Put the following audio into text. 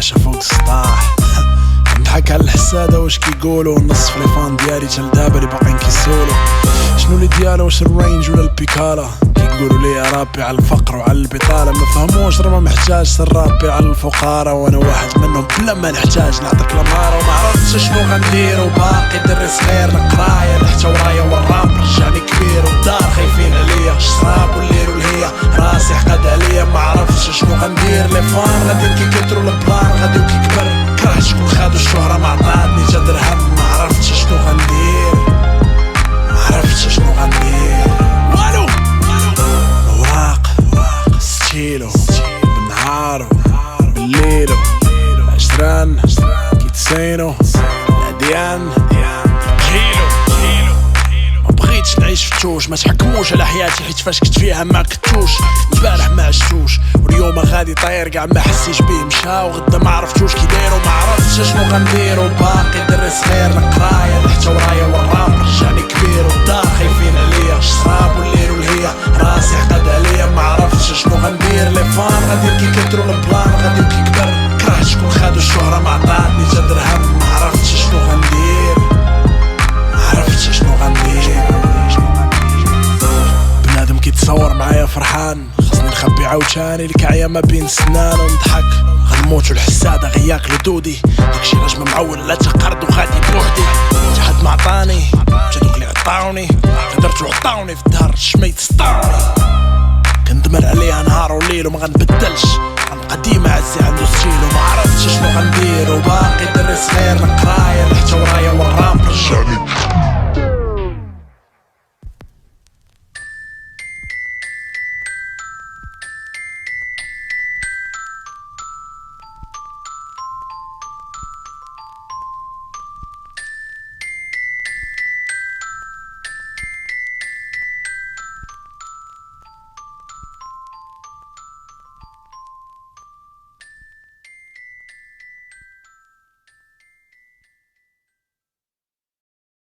العشا فوق السطاح نضحك على الحسادة واش كيقولوا النص في ليفان ديالي تا لدابا اللي باقيين كيسولو شنو اللي ديالو واش الرينج ولا البيكالا كيقولوا لي رابي على الفقر وعلى البطالة ما فهموش راه ما محتاجش الرابي على الفقراء وانا واحد منهم بلا ما نحتاج نعطيك المهارة وما عرفتش شنو غندير وباقي دري صغير القراية حتى ورايا والراب رجعني كبير والدار خايفين عليا الشراب والليل والهيا راسي حقد عليا ما عرفتش شنو غندير لي فان غاديين كيكثروا البلان غاديو كيكبر كره شكون خادو الشهرة ما عطاتني تا درهم ما عرفتش شنو غندير ما عرفتش شنو غندير والو الوراق ستيلو بالنهارو بالليلو العشران كيتسينو العديان كيلو ما بغيتش نعيش في التوش ما تحكموش على حياتي حيت فاش كنت فيها ما كنتوش البارح ما عشتوش واليوم غادي طاير كاع ما حسيش بيه مشى وغدا ما عرفتوش كي داير وما عرفتش شنو غندير وباقي دري صغير القرايه حتى ورايا والراب رجعني كبير والدار خايفين عليا الشراب والليل والهيا راسي حقد عليا ما عرفتش شنو غندير لي فان غادي كيكثروا البلان غادي كيكبر كره شكون خادو الشهرة ما عطاتني تا درهم ما عرفتش شنو غندير ما عرفتش شنو غندير بنادم كيتصور معايا فرحان خصني نخبي عاوتاني الكعية ما بين سنان ونضحك غنموتو الحسادة غياكلو دودي داكشي راجل معول لا تقرد وغادي بوحدي تا حد ما عطاني تا دوك اللي عطاوني قدرتو عطاوني في الدار الشميت سطاوني كندمر عليها نهار وليل وما غنبدلش غنبقى ديما عزي عندو ستيل وما عرفتش شنو غندير وباقي دري صغير القراية حتى ورايا والراب رجعني